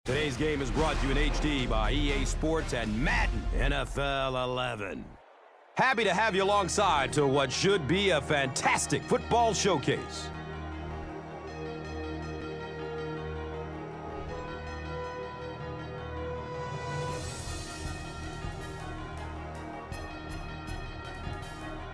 Today's game is brought to you in HD by EA Sports and Madden NFL 11. Happy to have you alongside to what should be a fantastic football showcase.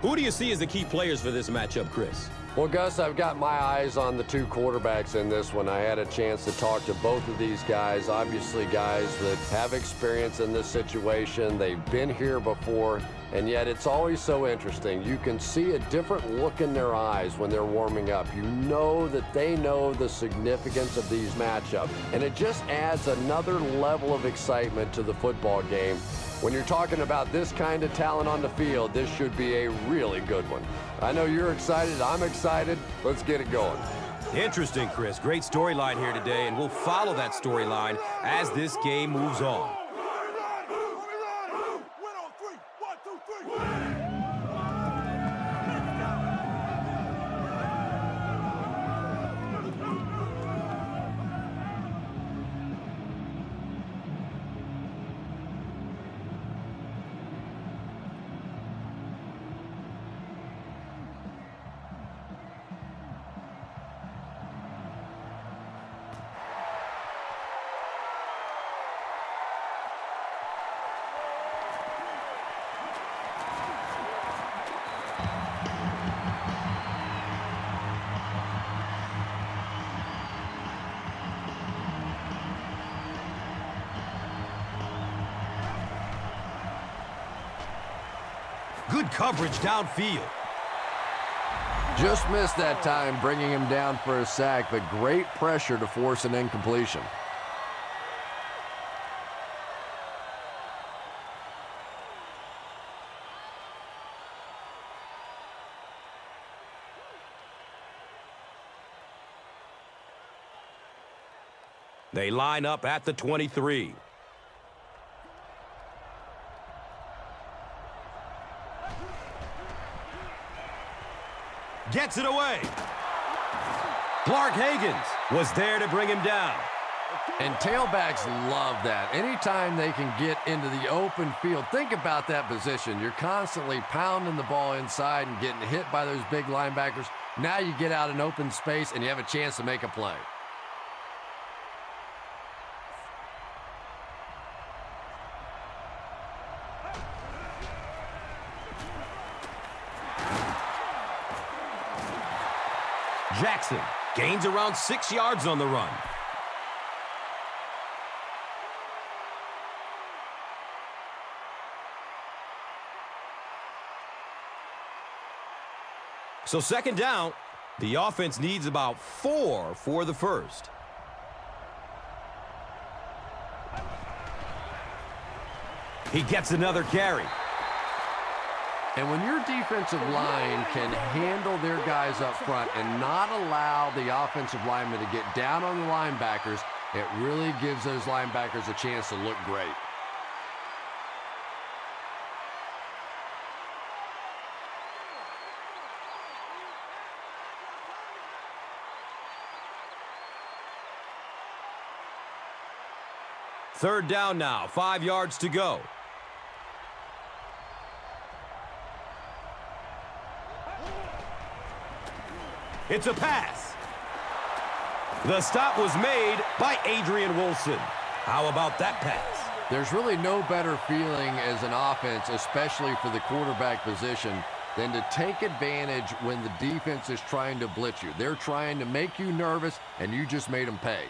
Who do you see as the key players for this matchup, Chris? Well, Gus, I've got my eyes on the two quarterbacks in this one. I had a chance to talk to both of these guys, obviously guys that have experience in this situation. They've been here before, and yet it's always so interesting. You can see a different look in their eyes when they're warming up. You know that they know the significance of these matchups, and it just adds another level of excitement to the football game. When you're talking about this kind of talent on the field, this should be a really good one. I know you're excited. I'm excited. Let's get it going. Interesting, Chris. Great storyline here today, and we'll follow that storyline as this game moves on. Good coverage downfield. Just missed that time, bringing him down for a sack, but great pressure to force an incompletion. They line up at the 23. Gets it away. Clark Hagens was there to bring him down. And tailbacks love that. Anytime they can get into the open field, think about that position. You're constantly pounding the ball inside and getting hit by those big linebackers. Now you get out in open space and you have a chance to make a play. Jackson gains around 6 yards on the run. So second down, the offense needs about 4 for the first. He gets another carry. And when your defensive line can handle their guys up front and not allow the offensive linemen to get down on the linebackers, it really gives those linebackers a chance to look great. Third down now, 5 yards to go. It's a pass. The stop was made by Adrian Wilson. How about that pass? There's really no better feeling as an offense, especially for the quarterback position, than to take advantage when the defense is trying to blitz you. They're trying to make you nervous, and you just made them pay.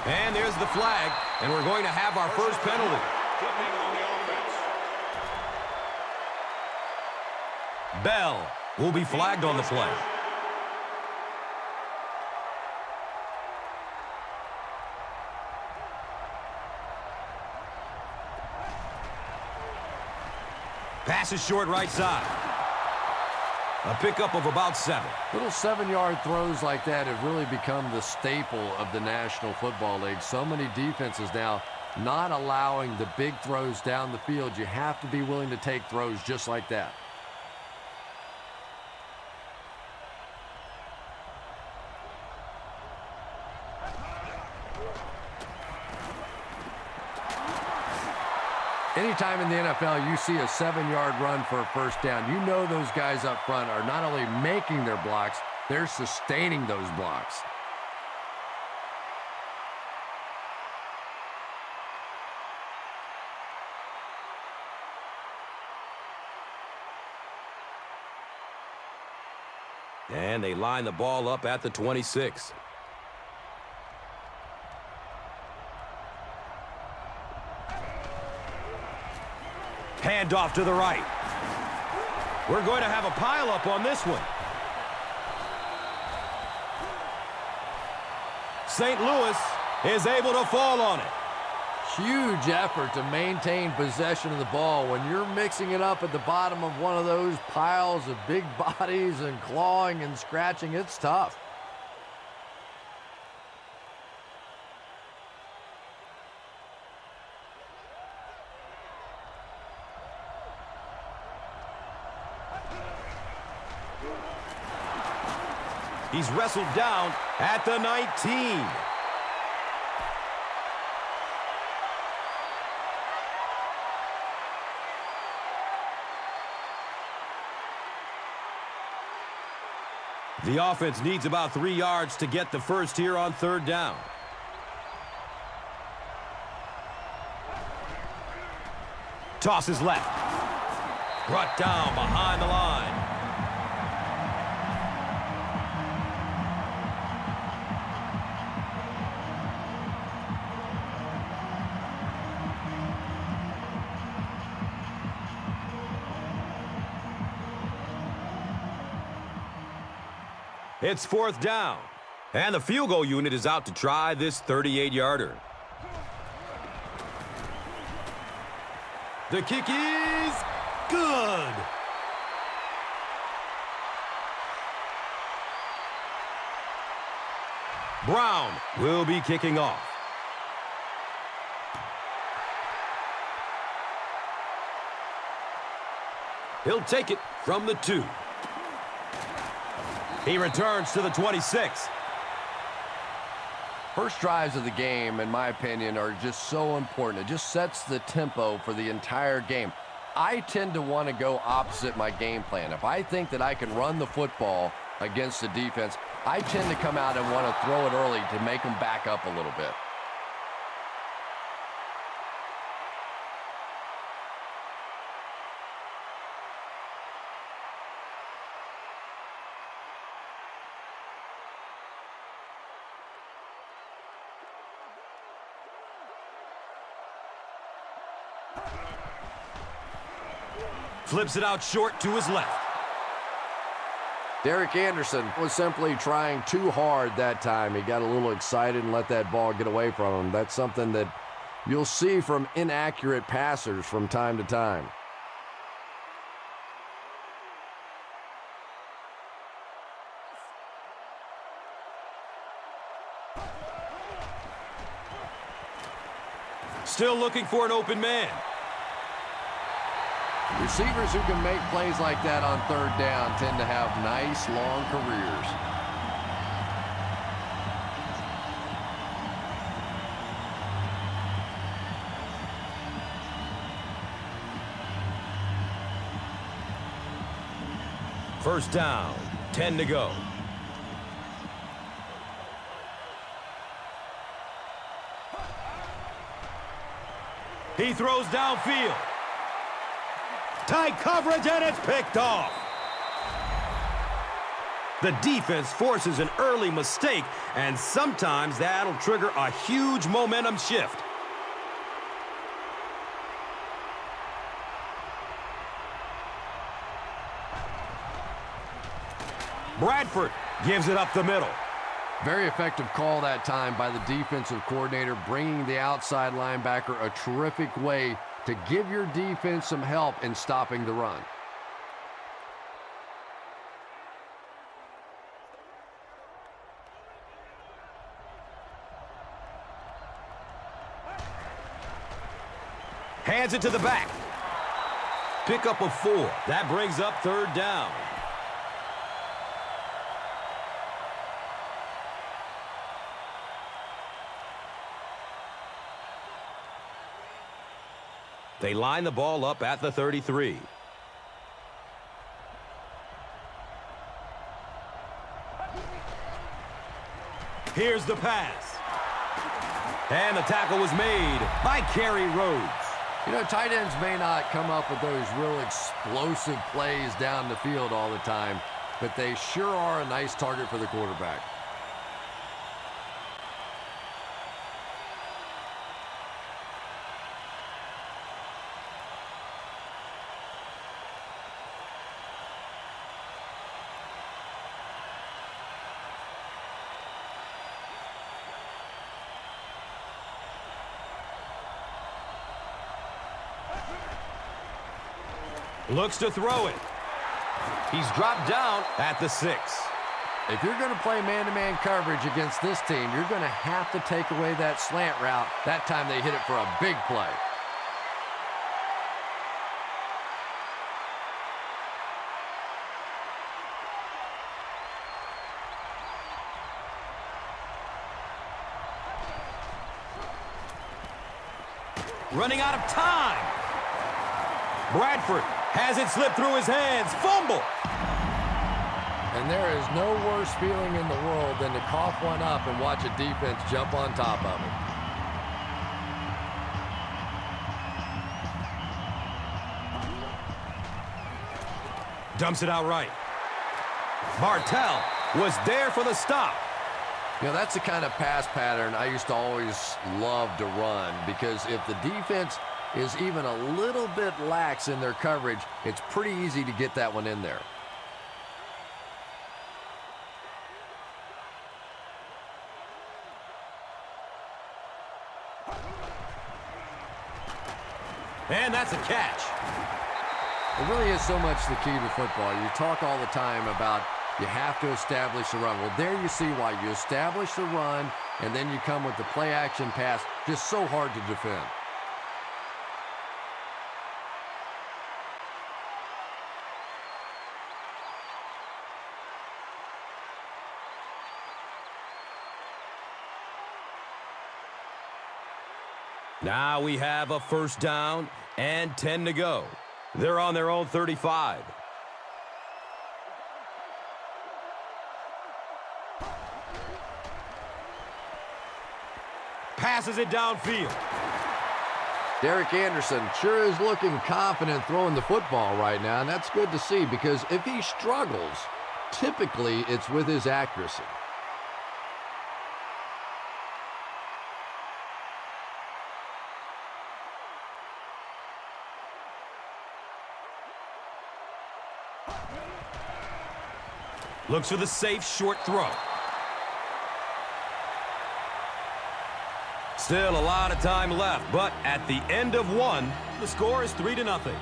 And there's the flag, and we're going to have our first penalty. Bell will be flagged on the play. Pass is short right side. A pickup of about 7. Little 7-yard throws like that have really become the staple of the National Football League. So many defenses now not allowing the big throws down the field. You have to be willing to take throws just like that. Anytime in the NFL you see a 7-yard run for a first down, you know those guys up front are not only making their blocks, they're sustaining those blocks. And they line the ball up at the 26. Handoff to the right. We're going to have a pileup on this one. St. Louis is able to fall on it. Huge effort to maintain possession of the ball. When you're mixing it up at the bottom of one of those piles of big bodies and clawing and scratching, it's tough. He's wrestled down at the 19. The offense needs about 3 yards to get the first here on third down. Tosses left. Brought down behind the line. It's fourth down, and the field goal unit is out to try this 38-yarder. The kick is good. Brown will be kicking off. He'll take it from the 2. He returns to the 26. First drives of the game, in my opinion, are just so important. It just sets the tempo for the entire game. I tend to want to go opposite my game plan. If I think that I can run the football against the defense, I tend to come out and want to throw it early to make them back up a little bit. Flips it out short to his left. Derek Anderson was simply trying too hard that time. He got a little excited and let that ball get away from him. That's something that you'll see from inaccurate passers from time to time. Still looking for an open man. Receivers who can make plays like that on third down tend to have nice, long careers. First down, 10 to go. He throws downfield. Tight coverage, and it's picked off. The defense forces an early mistake, and sometimes that'll trigger a huge momentum shift. Bradford gives it up the middle. Very effective call that time by the defensive coordinator, bringing the outside linebacker a terrific way to give your defense some help in stopping the run. Hands it to the back. Pick up a 4. That brings up 3rd down. They line the ball up at the 33. Here's the pass. And the tackle was made by Kerry Rhodes. You know, tight ends may not come up with those real explosive plays down the field all the time, but they sure are a nice target for the quarterback. Looks to throw it. He's dropped down at the 6. If you're going to play man-to-man coverage against this team, you're going to have to take away that slant route. That time they hit it for a big play. Running out of time. Bradford has it slip through his hands. Fumble. And there is no worse feeling in the world than to cough one up and watch a defense jump on top of it. Dumps it out right. Bartell was there for the stop. You know, that's the kind of pass pattern I used to always love to run, because if the defense is even a little bit lax in their coverage, it's pretty easy to get that one in there. And that's a catch. It really is so much the key to football. You talk all the time about you have to establish the run. Well, there you see why. You establish the run, and then you come with the play-action pass. Just so hard to defend. Now we have a 1st down and 10 to go. They're on their own 35. Passes it downfield. Derek Anderson sure is looking confident throwing the football right now, and that's good to see, because if he struggles, typically it's with his accuracy. Looks for the safe short throw. Still a lot of time left, but at the end of 1, the score is 3-0.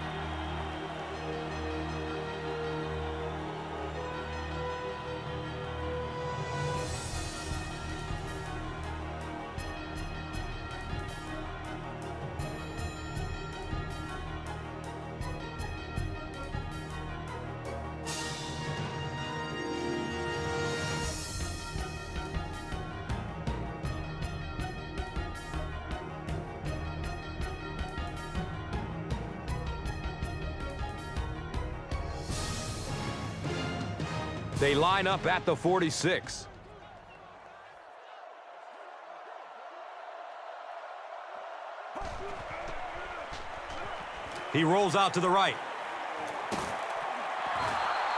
They line up at the 46. He rolls out to the right.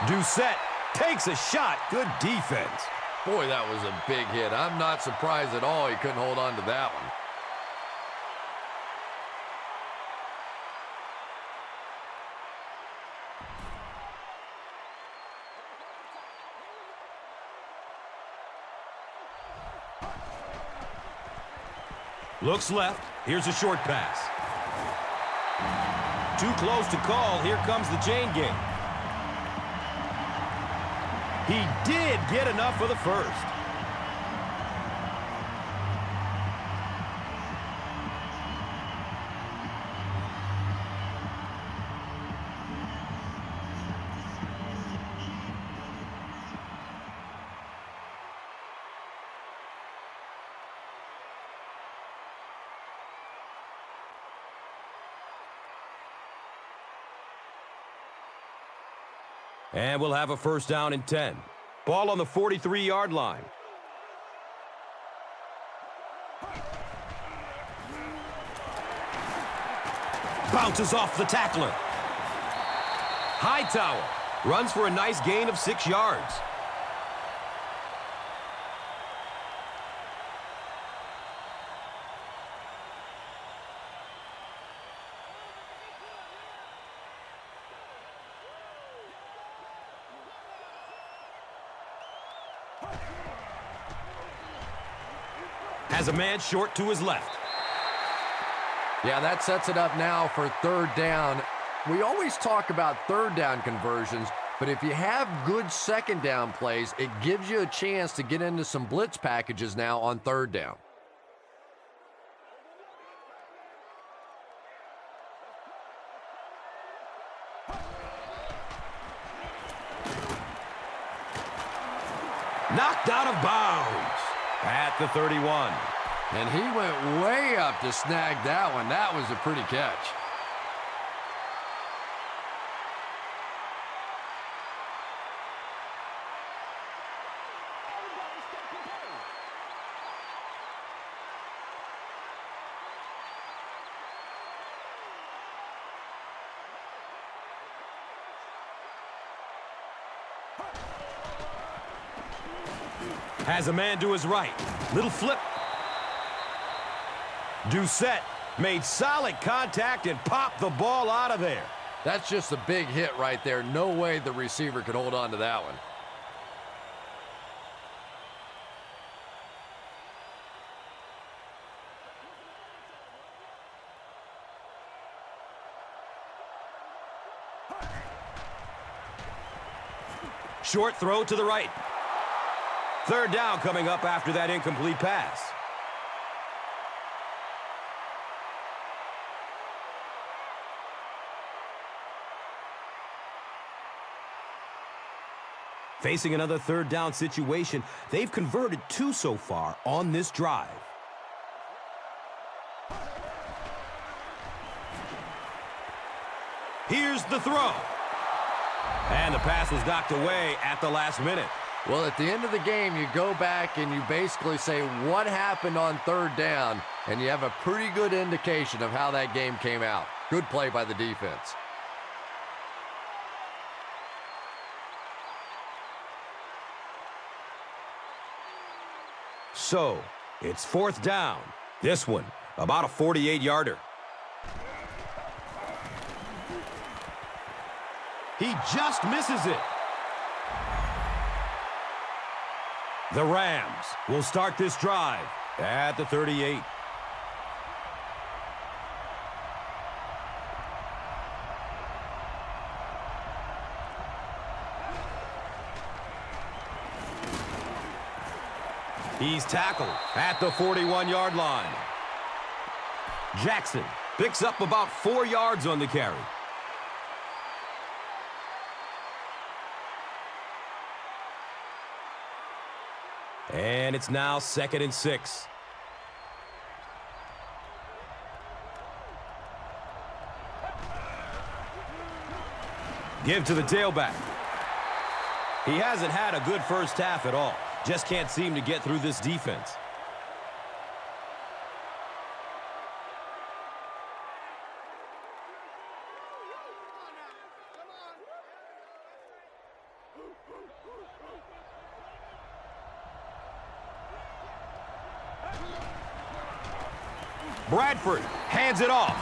Doucette takes a shot. Good defense. Boy, that was a big hit. I'm not surprised at all he couldn't hold on to that one. Looks left. Here's a short pass. Too close to call. Here comes the chain gang. He did get enough for the first. And we'll have a first down and 10. Ball on the 43-yard line. Bounces off the tackler. Hightower runs for a nice gain of 6 yards. Has a man short to his left. Yeah, that sets it up now for third down. We always talk about third down conversions, but if you have good second down plays, it gives you a chance to get into some blitz packages now on third down. Knocked out of bounds at the 31. And he went way up to snag that one. That was a pretty catch. Has a man to his right. Little flip. Doucette made solid contact and popped the ball out of there. That's just a big hit right there. No way the receiver could hold on to that one. Short throw to the right. Third down coming up after that incomplete pass. Facing another third down situation, they've converted 2 so far on this drive. Here's the throw. And the pass was knocked away at the last minute. Well, at the end of the game, you go back and you basically say what happened on third down, and you have a pretty good indication of how that game came out. Good play by the defense. So, it's fourth down. This one, about a 48-yarder. He just misses it. The Rams will start this drive at the 38. He's tackled at the 41-yard line. Jackson picks up about 4 yards on the carry. And it's now 2nd and 6. Give to the tailback. He hasn't had a good first half at all. Just can't seem to get through this defense. Bradford hands it off.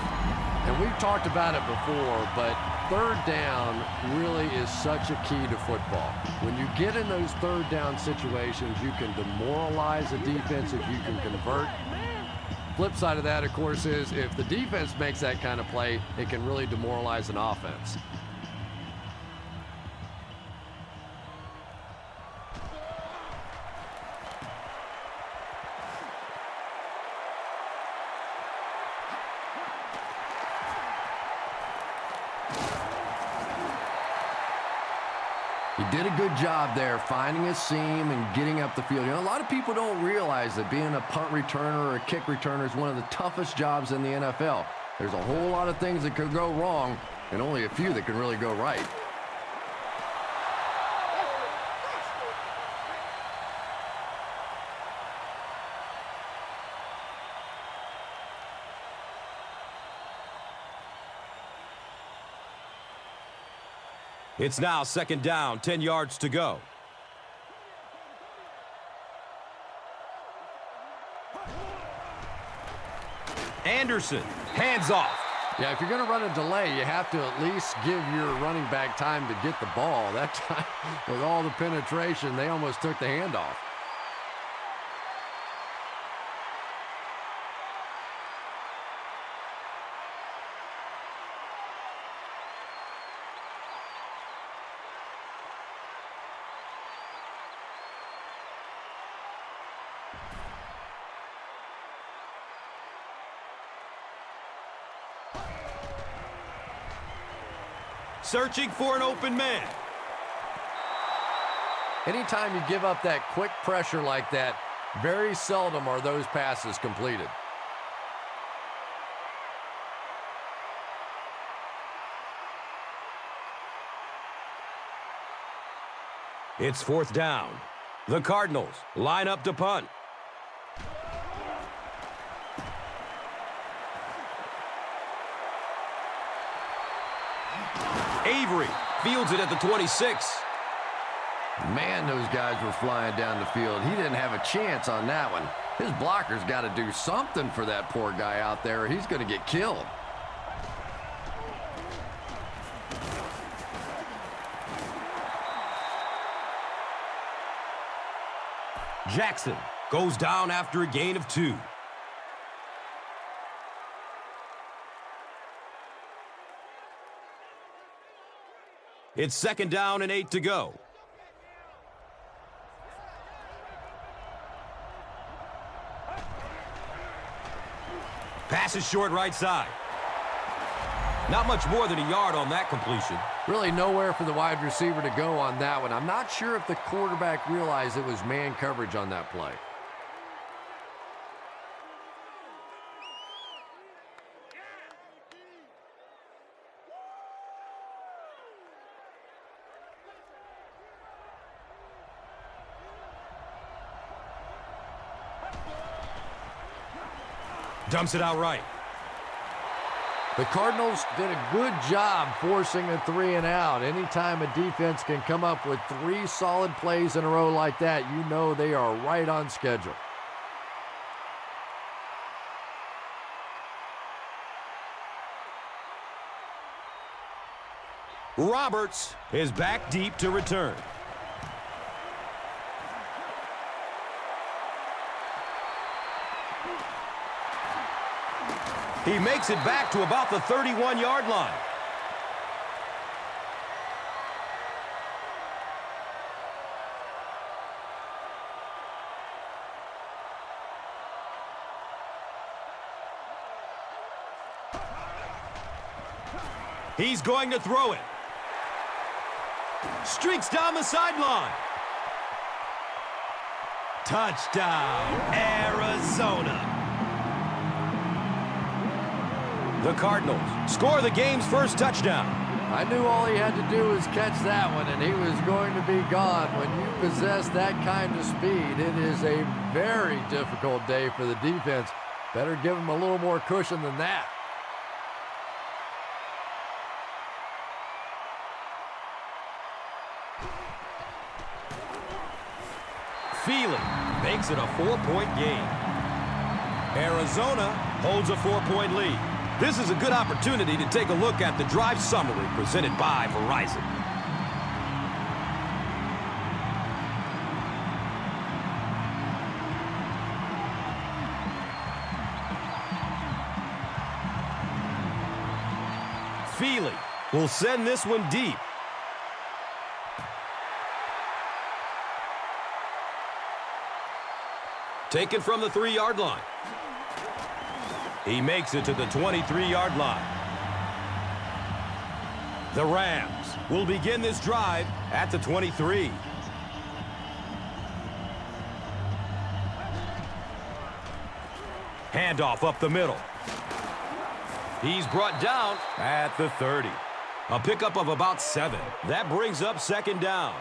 And we've talked about it before, but third down really is such a key to football. When you get in those third down situations, you can demoralize a defense if you can convert. Flip side of that, of course, is if the defense makes that kind of play, it can really demoralize an offense. He did a good job there finding a seam and getting up the field. You know, a lot of people don't realize that being a punt returner or a kick returner is one of the toughest jobs in the NFL. There's a whole lot of things that could go wrong and only a few that can really go right. It's now second down, 10 yards to go. Anderson, hands off. Yeah, if you're going to run a delay, you have to at least give your running back time to get the ball. That time, with all the penetration, they almost took the handoff. Searching for an open man. Anytime you give up that quick pressure like that, very seldom are those passes completed. It's fourth down. The Cardinals line up to punt. Avery fields it at the 26. Man, those guys were flying down the field. He didn't have a chance on that one. His blocker's got to do something for that poor guy out there, or he's going to get killed. Jackson goes down after a gain of 2. It's second down and 8 to go. Pass is short right side. Not much more than a yard on that completion. Really nowhere for the wide receiver to go on that one. I'm not sure if the quarterback realized it was man coverage on that play. Dumps it out right. The Cardinals did a good job forcing a 3 and out. Anytime a defense can come up with 3 solid plays in a row like that, you know they are right on schedule. Roberts is back deep to return. He makes it back to about the 31-yard line. He's going to throw it. Streaks down the sideline. Touchdown, Arizona. The Cardinals score the game's first touchdown. I knew all he had to do was catch that one, and he was going to be gone. When you possess that kind of speed, it is a very difficult day for the defense. Better give him a little more cushion than that. Feely makes it a 4-point game. Arizona holds a 4-point lead. This is a good opportunity to take a look at the drive summary presented by Verizon. Feely will send this one deep. Taken from the 3-yard line. He makes it to the 23-yard line. The Rams will begin this drive at the 23. Handoff up the middle. He's brought down at the 30. A pickup of about 7. That brings up second down.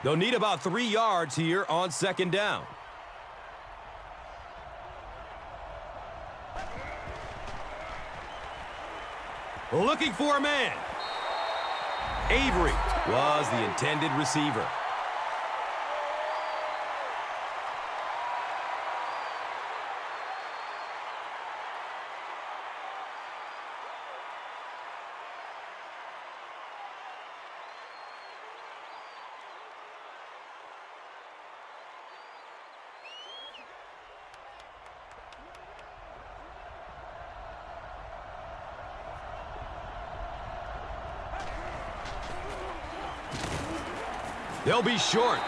They'll need about 3 yards here on second down. Looking for a man. Avery was the intended receiver. They'll be short.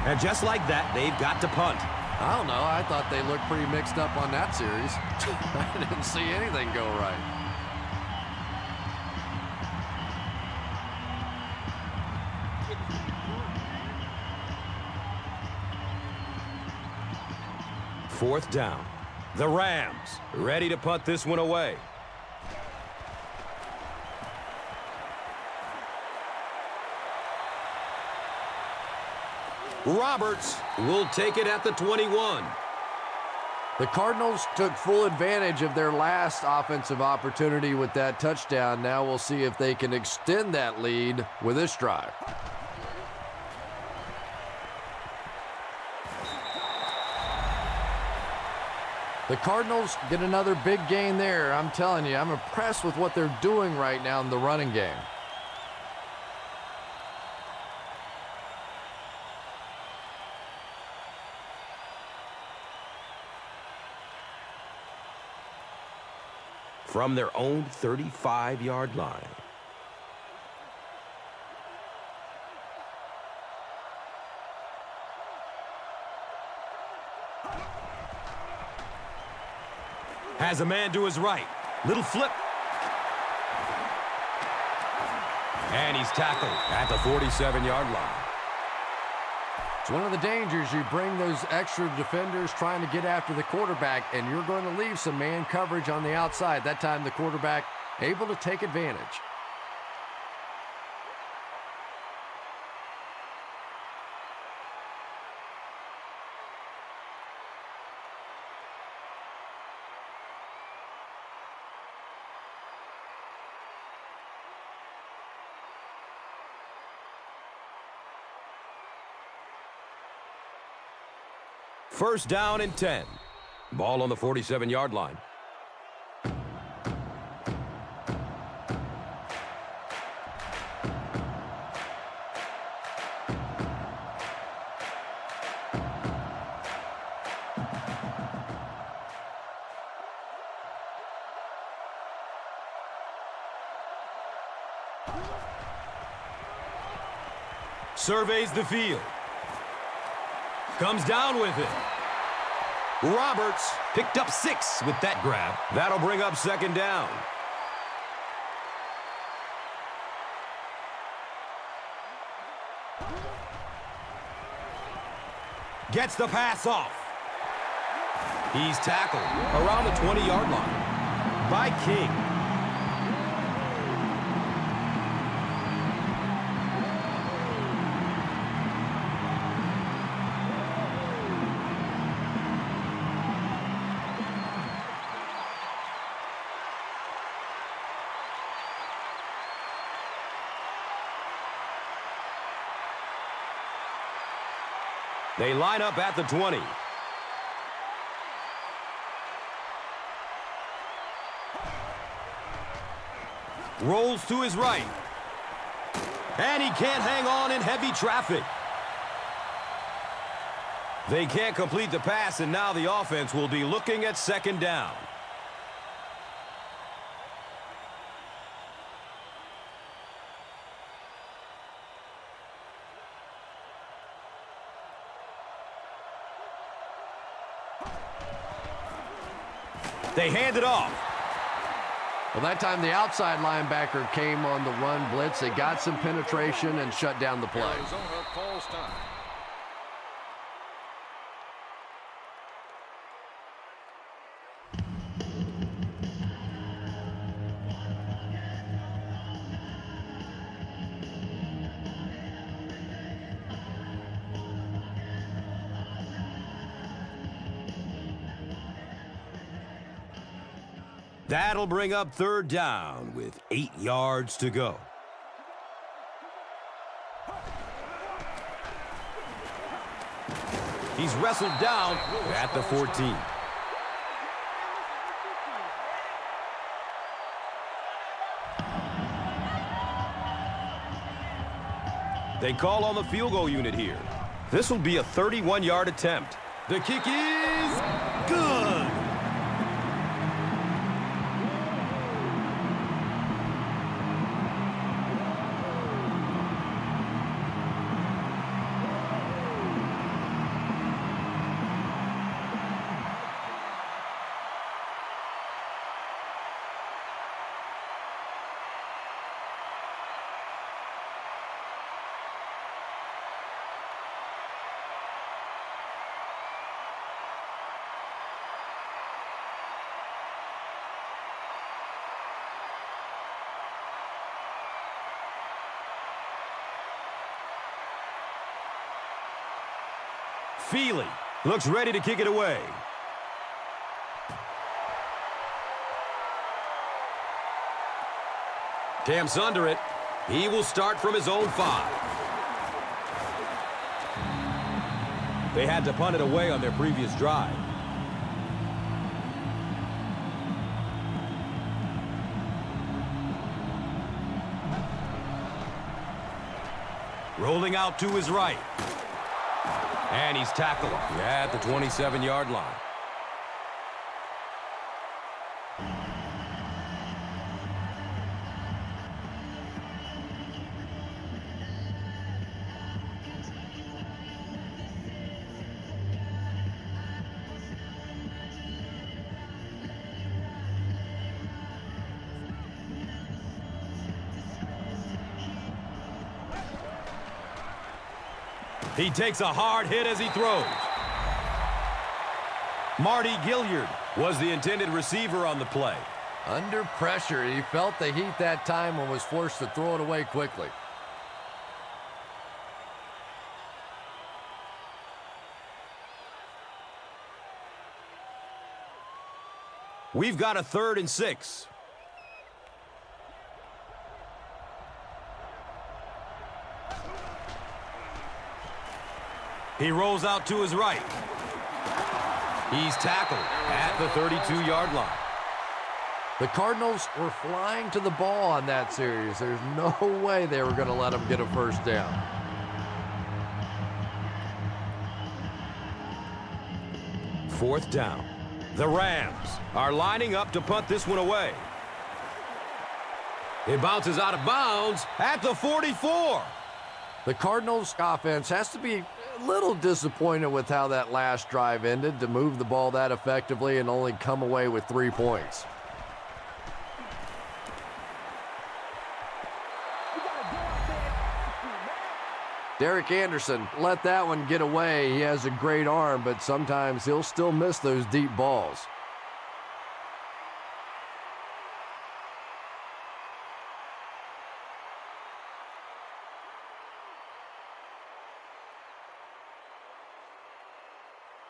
And just like that, they've got to punt. I don't know. I thought they looked pretty mixed up on that series. I didn't see anything go right. Fourth down. The Rams ready to punt this one away. Roberts will take it at the 21. The Cardinals took full advantage of their last offensive opportunity with that touchdown. Now we'll see if they can extend that lead with this drive. The Cardinals get another big gain there. I'm telling you, I'm impressed with what they're doing right now in the running game. From their own 35-yard line. Has a man to his right. Little flip. And he's tackled at the 47-yard line. It's one of the dangers. You bring those extra defenders trying to get after the quarterback, and you're going to leave some man coverage on the outside. That time the quarterback able to take advantage. First down and 10. Ball on the 47-yard line. Surveys the field. Comes down with it. Roberts picked up 6 with that grab. That'll bring up second down. Gets the pass off. He's tackled around the 20-yard line by King. They line up at the 20. Rolls to his right. And he can't hang on in heavy traffic. They can't complete the pass, and now the offense will be looking at second down. They hand it off. Well, that time the outside linebacker came on the run blitz. They got some penetration and shut down the play. Arizona calls time. That'll bring up third down with 8 yards to go. He's wrestled down at the 14. They call on the field goal unit here. This will be a 31-yard attempt. The kick is good. Feely looks ready to kick it away. Camps under it. He will start from his own 5. They had to punt it away on their previous drive. Rolling out to his right. And he's tackled at the 27-yard line. He takes a hard hit as he throws. Marty Gilliard was the intended receiver on the play. Under pressure, he felt the heat that time and was forced to throw it away quickly. We've got a 3rd and 6. He rolls out to his right. He's tackled at the 32-yard line. The Cardinals were flying to the ball on that series. There's no way they were going to let him get a first down. Fourth down. The Rams are lining up to punt this one away. It bounces out of bounds at the 44. The Cardinals offense has to be a little disappointed with how that last drive ended to move the ball that effectively and only come away with 3 points. Derek Anderson let that one get away. He has a great arm, but sometimes he'll still miss those deep balls.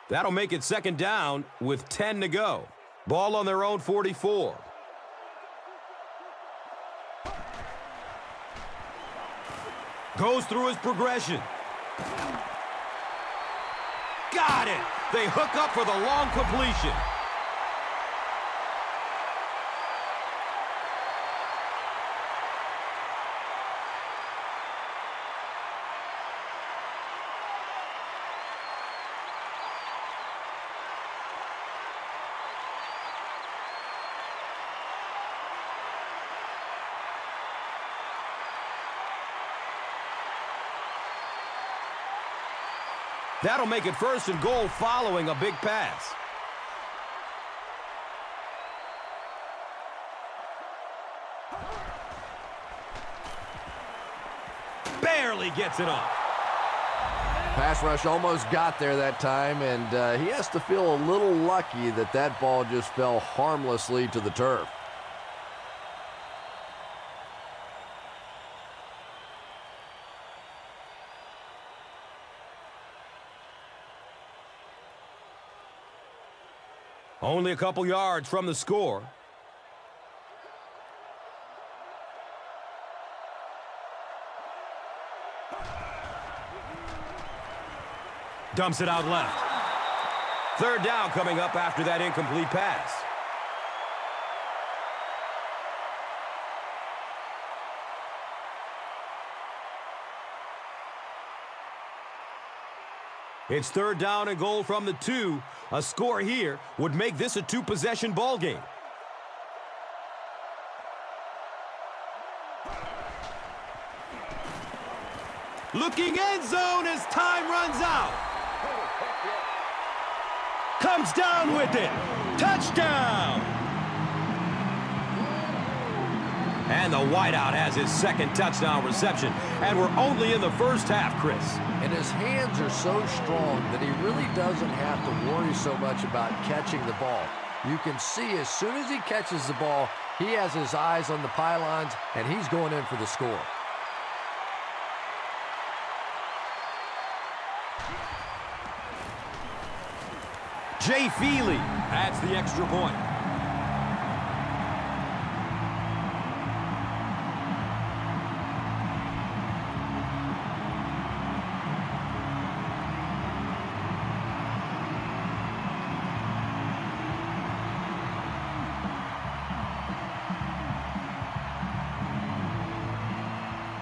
That'll make it 2nd down with 10 to go. Ball on their own 44. Goes through his progression. Got it! They hook up for the long completion. That'll make it 1st and goal following a big pass. Barely gets it off. Pass rush almost got there that time, and he has to feel a little lucky that that ball just fell harmlessly to the turf. Only a couple yards from the score. Dumps it out left. Third down coming up after that incomplete pass. It's third down and goal from the 2. A score here would make this a 2-possession ball game. Looking end zone as time runs out. Comes down with it. Touchdown! And the wideout has his second touchdown reception. And we're only in the first half, Chris. And his hands are so strong that he really doesn't have to worry so much about catching the ball. You can see as soon as he catches the ball, he has his eyes on the pylons, and he's going in for the score. Jay Feely adds the extra point.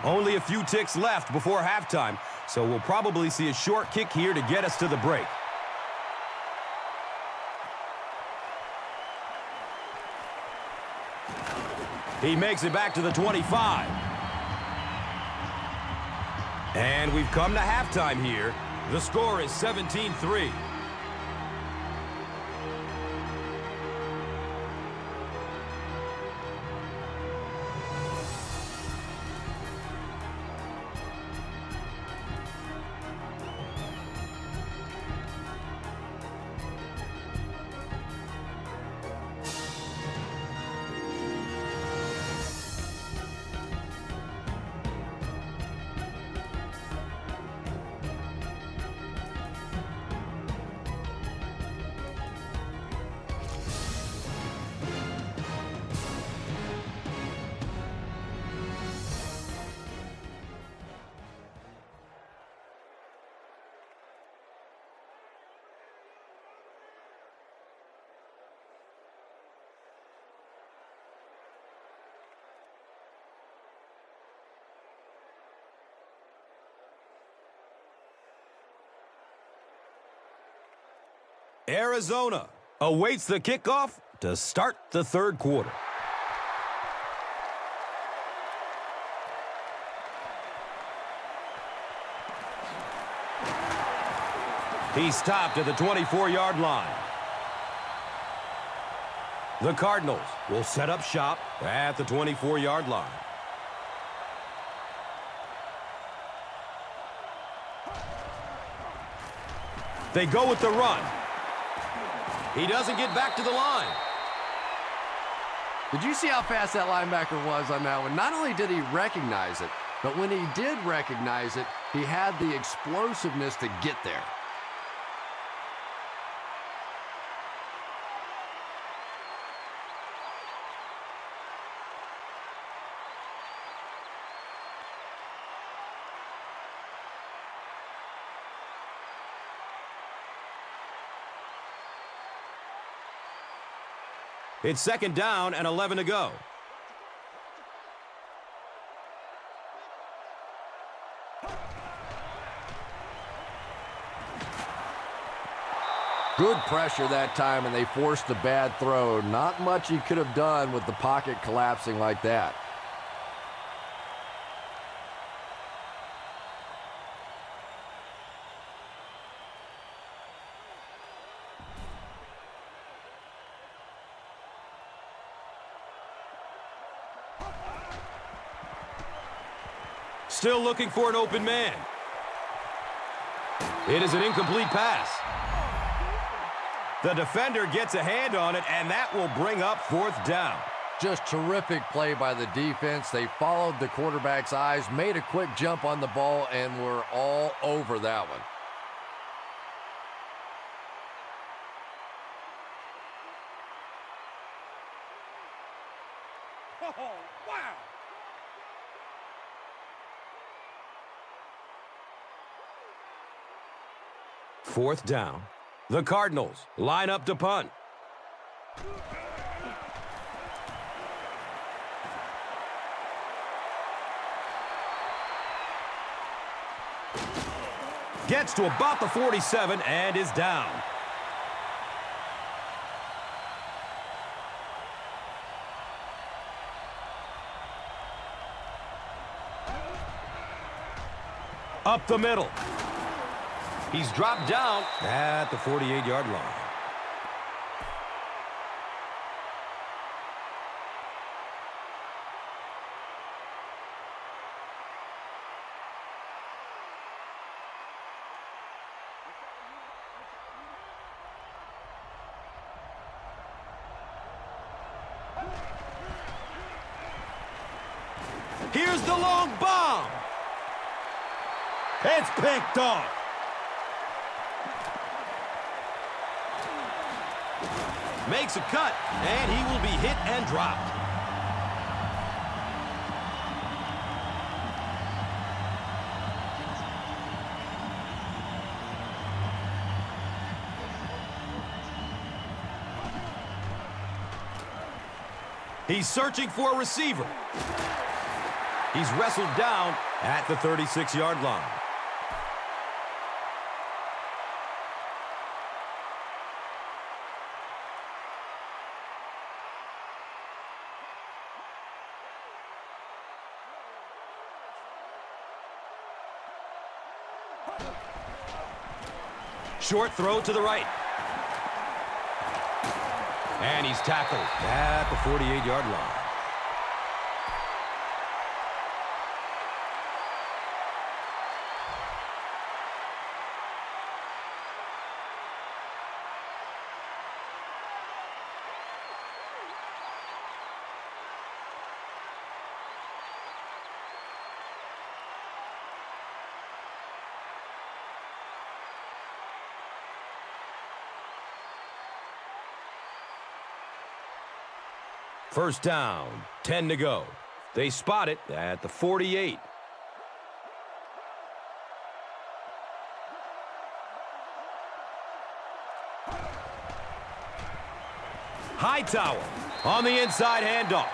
Only a few ticks left before halftime, so we'll probably see a short kick here to get us to the break. He makes it back to the 25. And we've come to halftime here. The score is 17-3. Arizona awaits the kickoff to start the third quarter. He's stopped at the 24-yard line. The Cardinals will set up shop at the 24-yard line. They go with the run. He doesn't get back to the line. Did you see how fast that linebacker was on that one? Not only did he recognize it, but when he did recognize it, he had the explosiveness to get there. It's second down and 11 to go. Good pressure that time, and they forced a bad throw. Not much he could have done with the pocket collapsing like that. Still looking for an open man. It is an incomplete pass. The defender gets a hand on it, and that will bring up fourth down. Just terrific play by the defense. They followed the quarterback's eyes, made a quick jump on the ball, and were all over that one. Oh, wow! 4th down. The Cardinals line up to punt. Gets to about the 47 and is down. Up the middle. He's dropped down at the 48-yard line. Here's the long bomb. It's picked off. Makes a cut, and he will be hit and dropped. He's searching for a receiver. He's wrestled down at the 36-yard line. Short throw to the right. And he's tackled at the 48-yard line. First down, 10 to go. They spot it at the 48. Hightower on the inside handoff.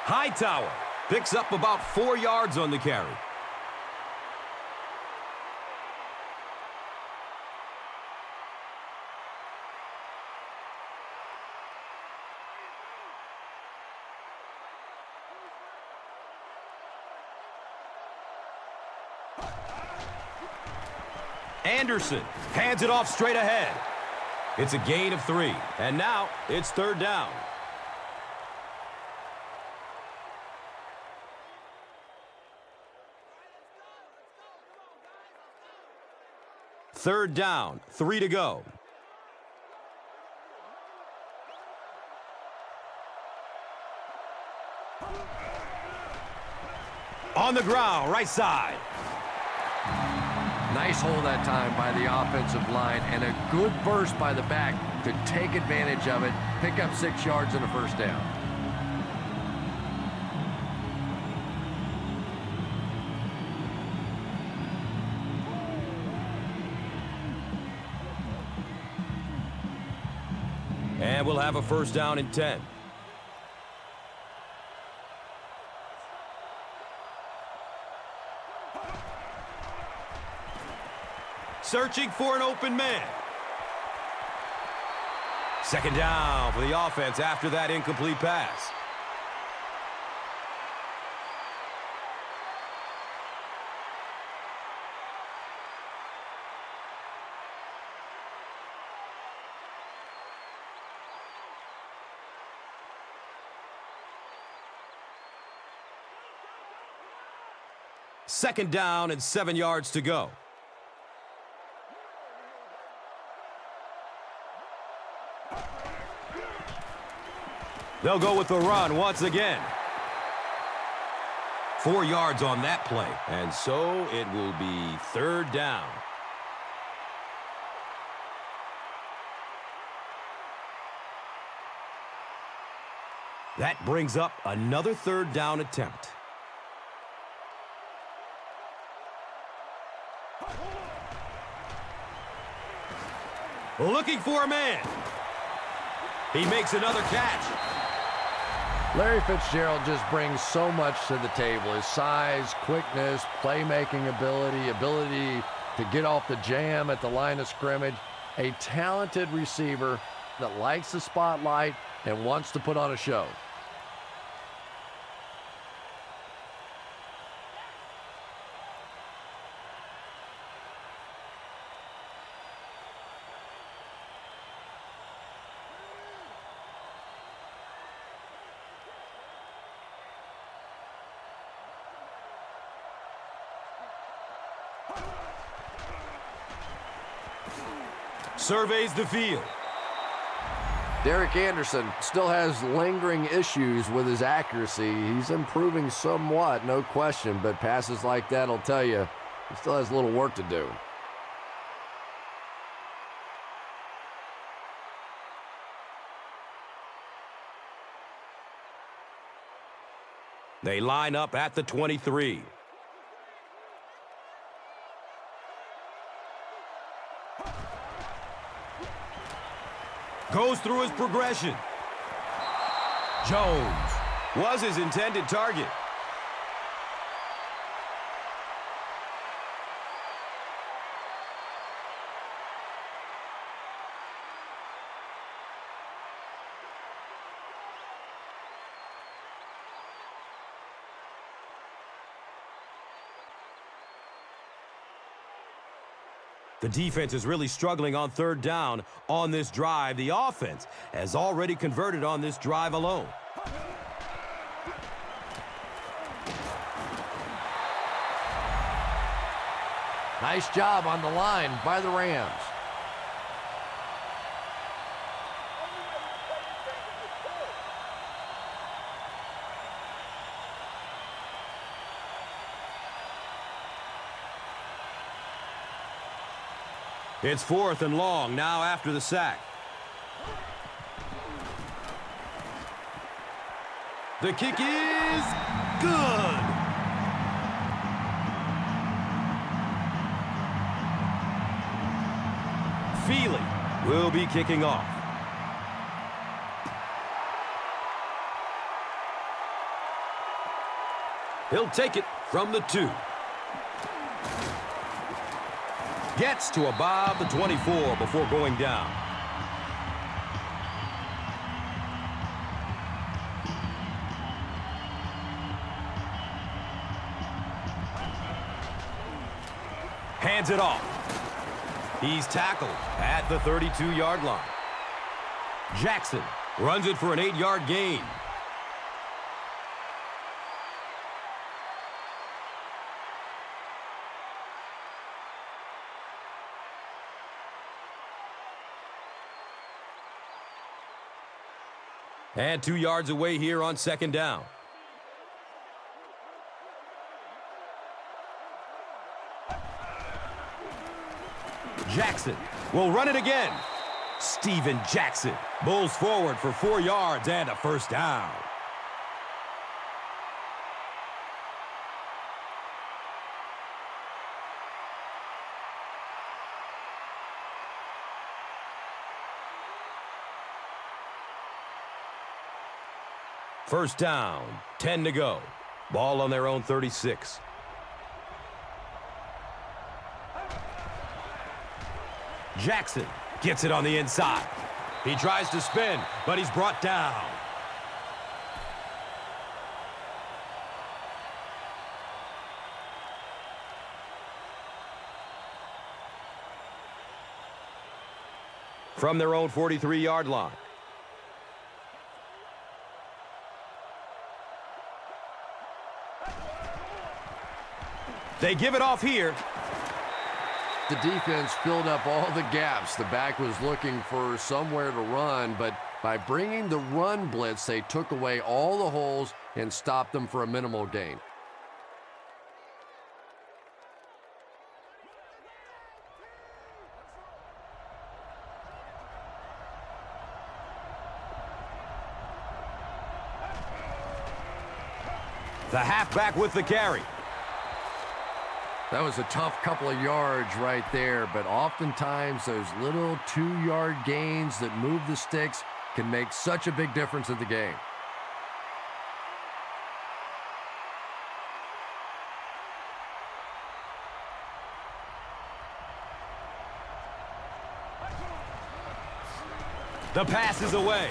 Hightower picks up about 4 yards on the carry. Anderson hands it off straight ahead. It's a gain of 3, and now it's 3rd down. Third down, 3 to go. On the ground, right side. Nice hold that time by the offensive line, and a good burst by the back to take advantage of it, pick up 6 yards and a first down. And we'll have a first down and 10. Searching for an open man. Second down for the offense after that incomplete pass. Second down and 7 yards to go. They'll go with the run once again. 4 yards on that play, and so it will be 3rd down. That brings up another 3rd down attempt. Looking for a man. He makes another catch. Larry Fitzgerald just brings so much to the table. His size, quickness, playmaking ability to get off the jam at the line of scrimmage. A talented receiver that likes the spotlight and wants to put on a show. Surveys the field. Derek Anderson still has lingering issues with his accuracy. He's improving somewhat, no question, but passes like that will tell you he still has a little work to do. They line up at the 23. Goes through his progression. Jones was his intended target. The defense is really struggling on third down on this drive. The offense has already converted on this drive alone. Nice job on the line by the Rams. It's 4th and long now after the sack. The kick is good. Feely will be kicking off. He'll take it from the 2. Gets to about the 24 before going down. Hands it off. He's tackled at the 32-yard line. Jackson runs it for an 8-yard gain. And 2 yards away here on 2nd down. Jackson will run it again. Steven Jackson bulls forward for 4 yards and a 1st down. First down, 10 to go. Ball on their own 36. Jackson gets it on the inside. He tries to spin, but he's brought down. From their own 43-yard line. They give it off here. The defense filled up all the gaps. The back was looking for somewhere to run, but by bringing the run blitz, they took away all the holes and stopped them for a minimal gain. The halfback with the carry. That was a tough couple of yards right there, but oftentimes those little 2-yard gains that move the sticks can make such a big difference in the game. The pass is away.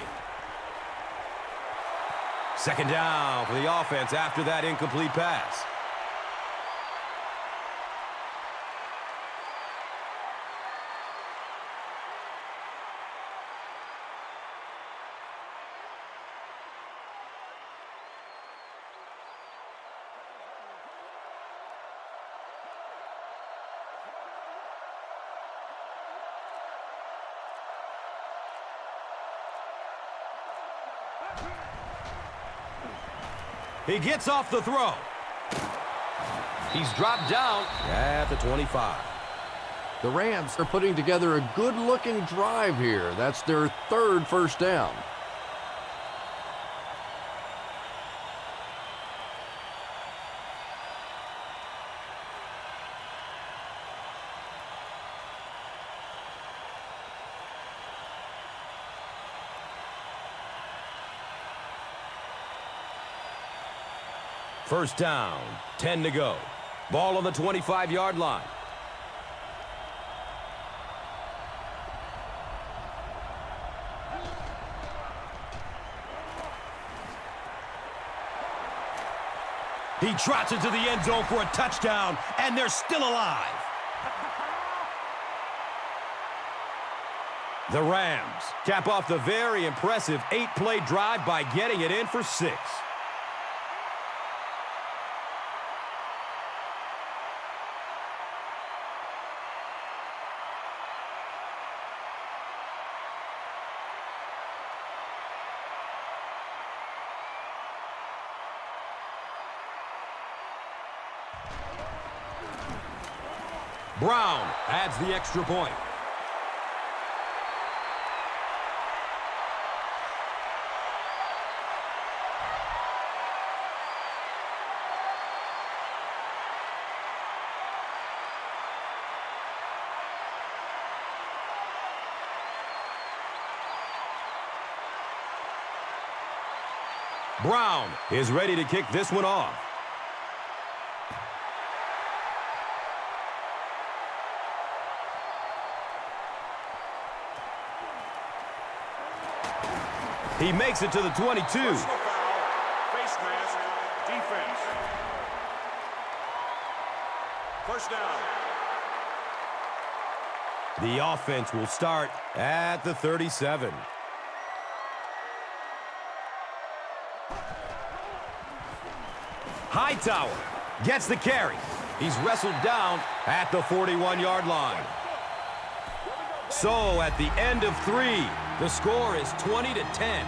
Second down for the offense after that incomplete pass. He gets off the throw. He's dropped down at the 25. The Rams are putting together a good-looking drive here. That's their third first down. First down, 10 to go. Ball on the 25-yard line. He trots into the end zone for a touchdown, and they're still alive. The Rams cap off the very impressive 8-play drive by getting it in for 6. Brown adds the extra point. Brown is ready to kick this one off. He makes it to the 22. Personal foul, face mask, defense. First down. The offense will start at the 37. Hightower gets the carry. He's wrestled down at the 41-yard line. So at the end of 3, the score is 20-10.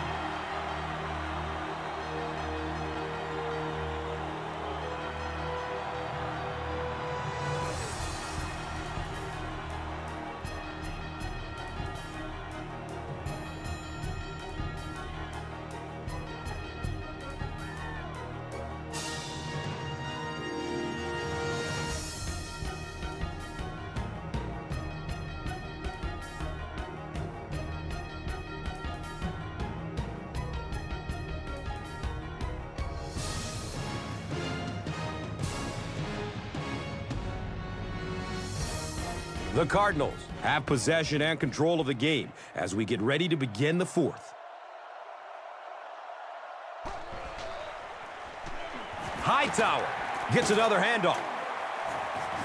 The Cardinals have possession and control of the game as we get ready to begin the 4th. Hightower gets another handoff.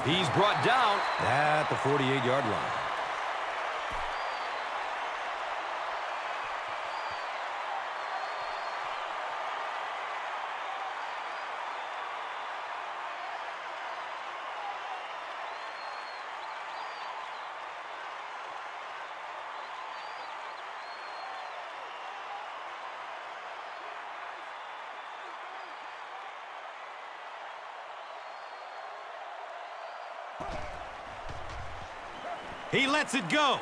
He's brought down at the 48-yard line. He lets it go.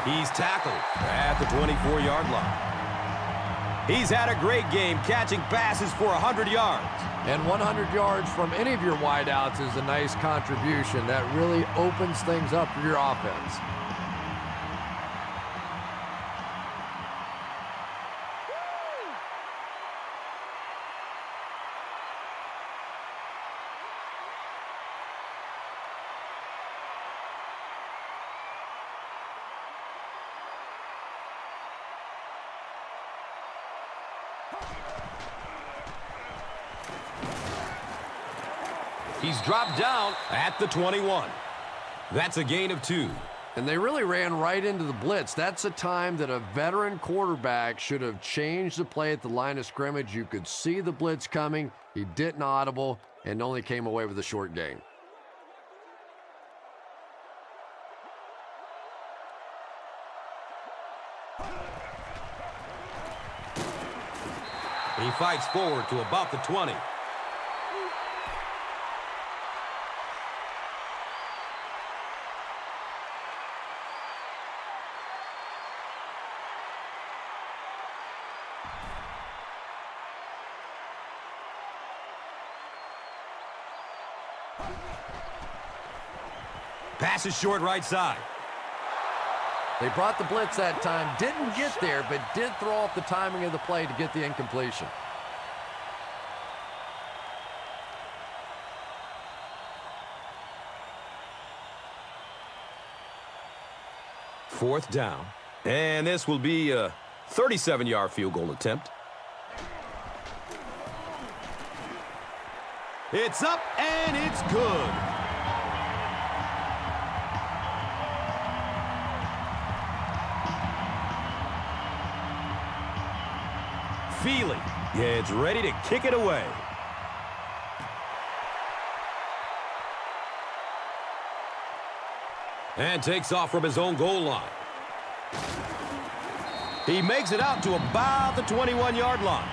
He's tackled at the 24-yard line. He's had a great game catching passes for 100 yards. And 100 yards from any of your wideouts is a nice contribution. That really opens things up for your offense. He's dropped down at the 21. That's a gain of 2. And they really ran right into the blitz. That's a time that a veteran quarterback should have changed the play at the line of scrimmage. You could see the blitz coming. He didn't audible and only came away with a short gain. He fights forward to about the 20. Pass is short right side. They brought the blitz that time, didn't get there, but did throw off the timing of the play to get the incompletion. Fourth down. And this will be a 37-yard field goal attempt. It's up and it's good. Feely gets ready to kick it away. And takes off from his own goal line. He makes it out to about the 21-yard line.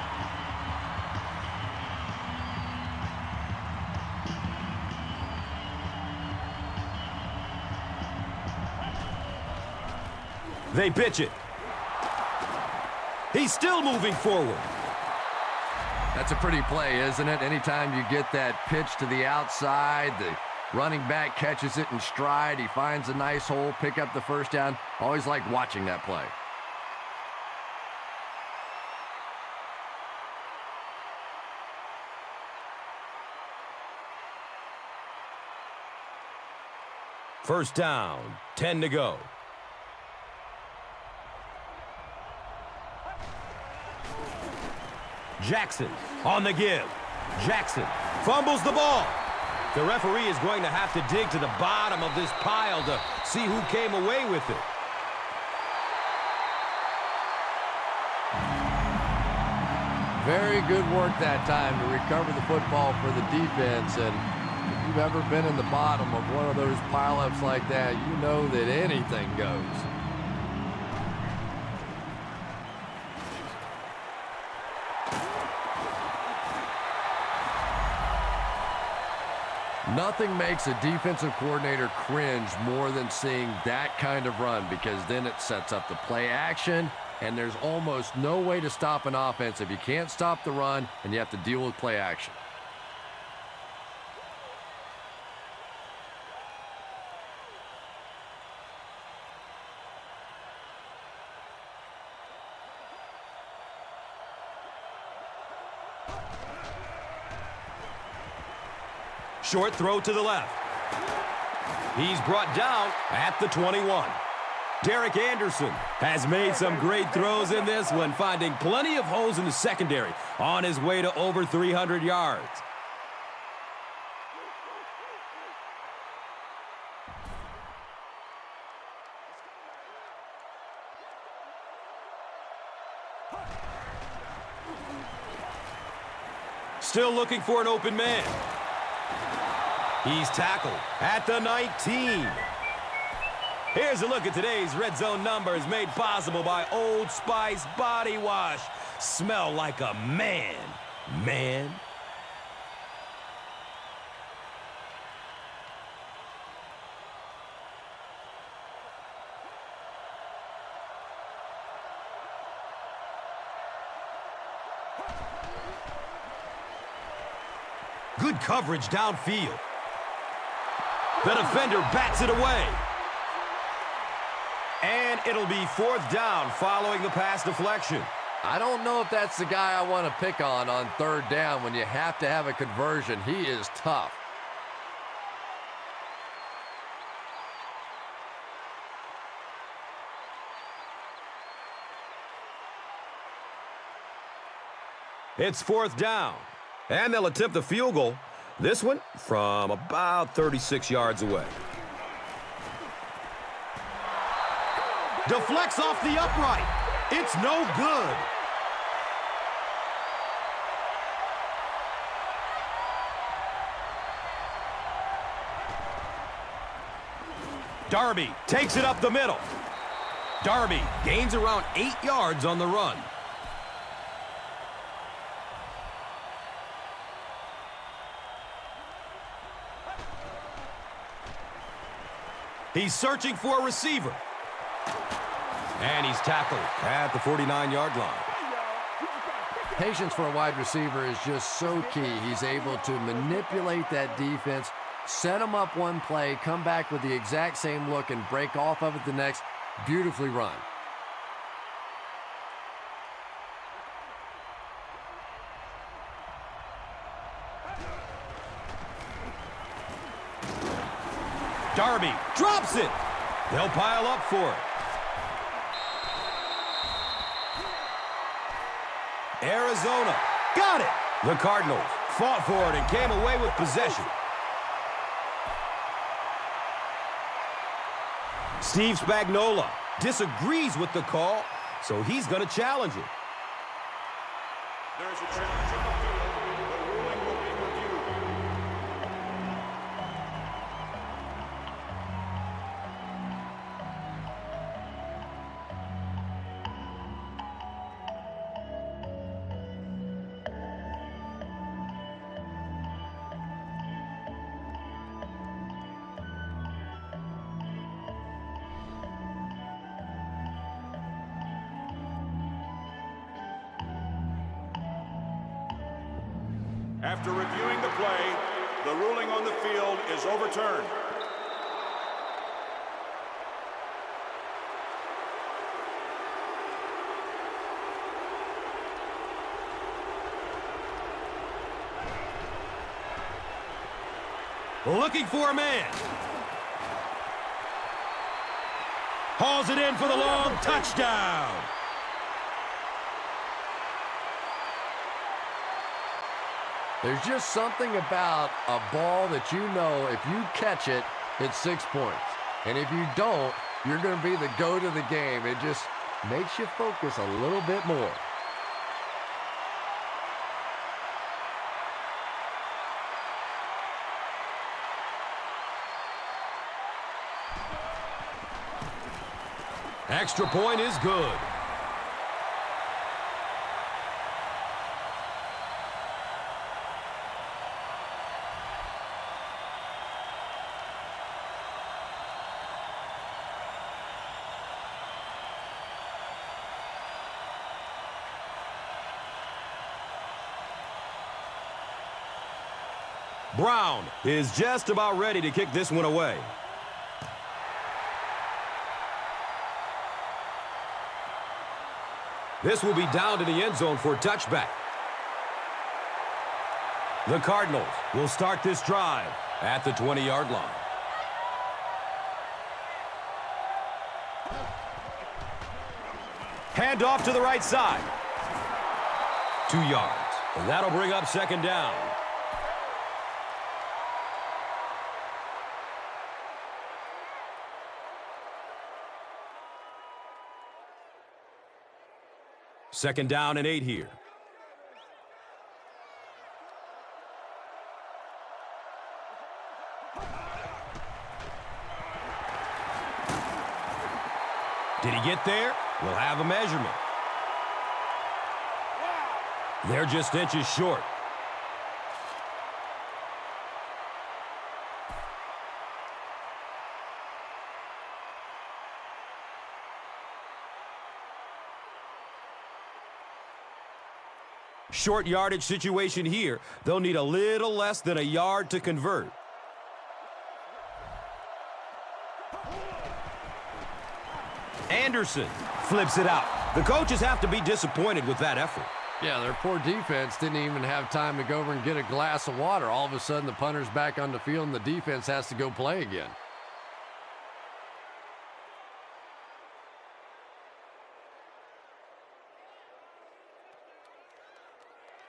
They pitch it. He's still moving forward. That's a pretty play, isn't it? Anytime you get that pitch to the outside, the running back catches it in stride. He finds a nice hole, pick up the first down. Always like watching that play. First down, 10 to go. Jackson on the give. Jackson fumbles the ball. The referee is going to have to dig to the bottom of this pile to see who came away with it. Very good work that time to recover the football for the defense. And if you've ever been in the bottom of one of those pileups like that, you know that anything goes. Nothing makes a defensive coordinator cringe more than seeing that kind of run, because then it sets up the play action, and there's almost no way to stop an offense if you can't stop the run and you have to deal with play action. Short throw to the left. He's brought down at the 21. Derek Anderson has made some great throws in this one, finding plenty of holes in the secondary on his way to over 300 yards. Still looking for an open man. He's tackled at the 19. Here's a look at today's Red Zone numbers made possible by Old Spice Body Wash. Smell like a man, man. Good coverage downfield. The defender bats it away. And it'll be 4th down following the pass deflection. I don't know if that's the guy I want to pick on 3rd down when you have to have a conversion. He is tough. It's 4th down, and they'll attempt the field goal. This one from about 36 yards away. Deflects off the upright. It's no good. Darby takes it up the middle. Darby gains around 8 yards on the run. He's searching for a receiver. And he's tackled at the 49-yard line. Patience for a wide receiver is just so key. He's able to manipulate that defense, set them up one play, come back with the exact same look, and break off of it the next. Beautifully run. Darby drops it. They'll pile up for it. Arizona got it. The Cardinals fought for it and came away with possession. Steve Spagnuolo disagrees with the call, so he's going to challenge it. There's a challenge on the field. The ruling will be reviewed. After reviewing the play, the ruling on the field is overturned. Looking for a man. Hauls it in for the long touchdown. There's just something about a ball that you know if you catch it, it's 6 points. And if you don't, you're going to be the GOAT of the game. It just makes you focus a little bit more. Extra point is good. Brown is just about ready to kick this one away. This will be down to the end zone for a touchback. The Cardinals will start this drive at the 20-yard line. Hand off to the right side. 2 yards. And that'll bring up 2nd down. Second down and 8 here. Did he get there? We'll have a measurement. They're just inches short. Short yardage situation here. They'll need a little less than a yard to convert. Anderson flips it out. The coaches have to be disappointed with that effort. Yeah, their poor defense didn't even have time to go over and get a glass of water. All of a sudden, the punter's back on the field, and the defense has to go play again.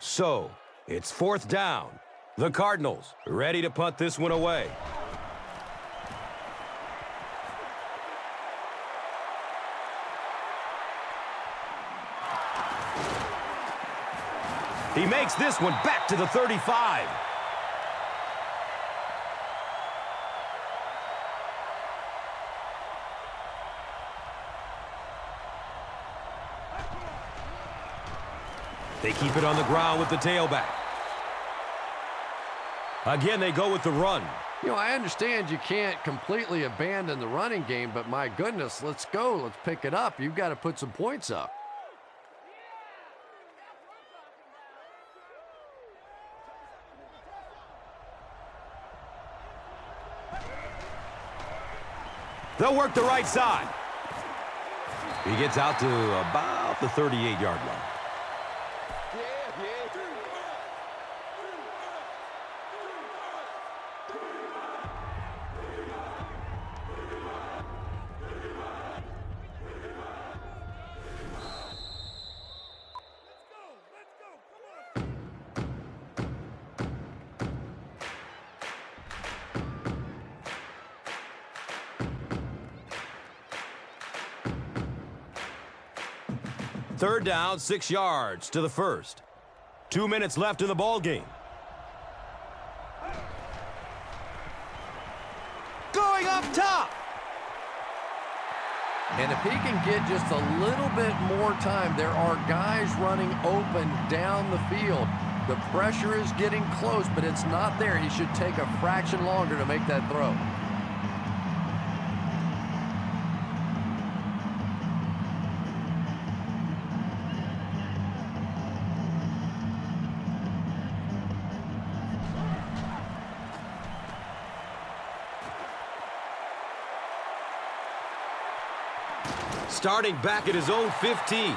So, it's 4th down. The Cardinals ready to punt this one away. He makes this one back to the 35. They keep it on the ground with the tailback. Again, they go with the run. You know, I understand you can't completely abandon the running game, but my goodness, let's go. Let's pick it up. You've got to put some points up. They'll work the right side. He gets out to about the 38-yard line. Third down, 6 yards to the first. 2 minutes left in the ball game. Going up top. And if he can get just a little bit more time, there are guys running open down the field. The pressure is getting close, but it's not there. He should take a fraction longer to make that throw. Starting back at his own 15.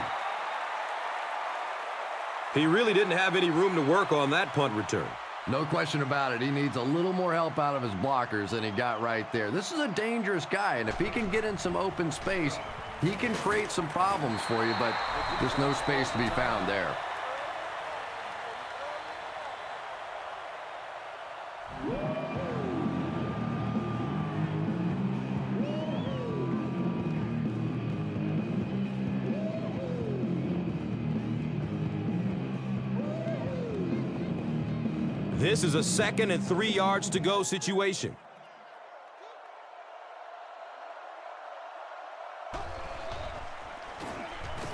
He really didn't have any room to work on that punt return. No question about it. He needs a little more help out of his blockers than he got right there. This is a dangerous guy, and if he can get in some open space, he can create some problems for you, but there's no space to be found there. This is a 2nd and 3 yards to go situation.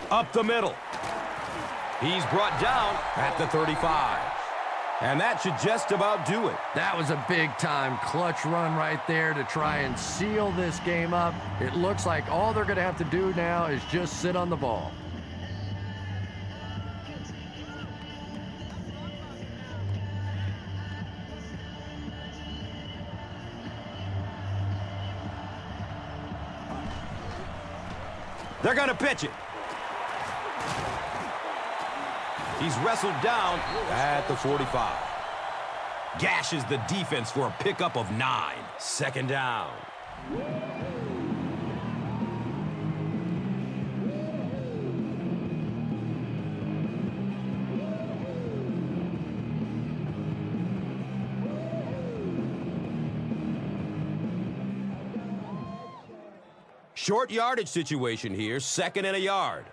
Up the middle. He's brought down at the 35. And that should just about do it. That was a big-time clutch run right there to try and seal this game up. It looks like all they're going to have to do now is just sit on the ball. They're going to pitch it. He's wrestled down at the 45. Gashes the defense for a pickup of 9. 2nd down. Short yardage situation here, 2nd and a yard.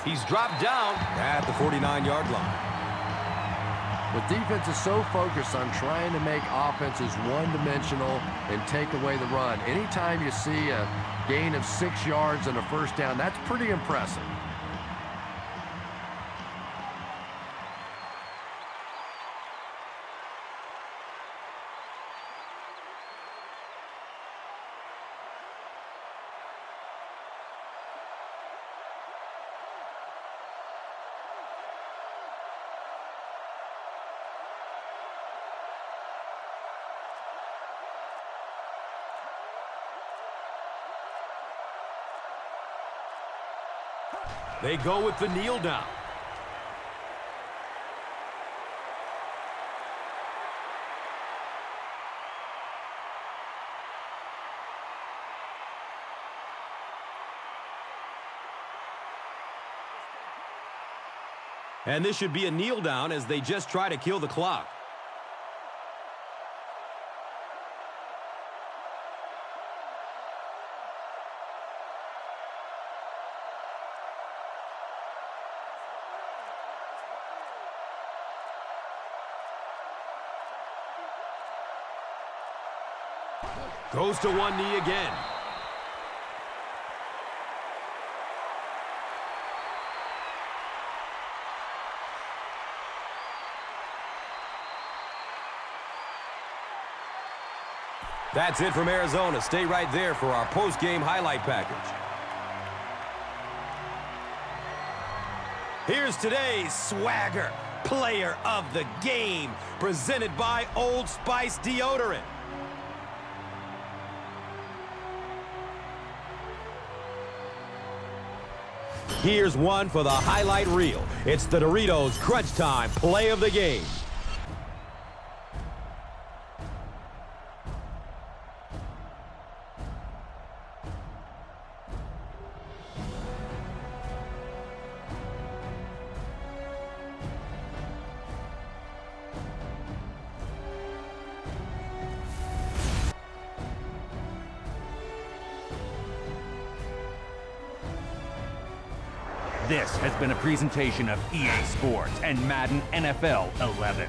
He's dropped down at the 49-yard line. The defense is so focused on trying to make offenses one-dimensional and take away the run. Anytime you see a gain of 6 yards and a first down, that's pretty impressive. They go with the kneel down. And this should be a kneel down as they just try to kill the clock. Goes to one knee again. That's it from Arizona. Stay right there for our post-game highlight package. Here's today's Swagger Player of the Game, presented by Old Spice Deodorant. Here's one for the highlight reel. It's the Doritos Crunch Time Play of the Game. This has been a presentation of EA Sports and Madden NFL 11.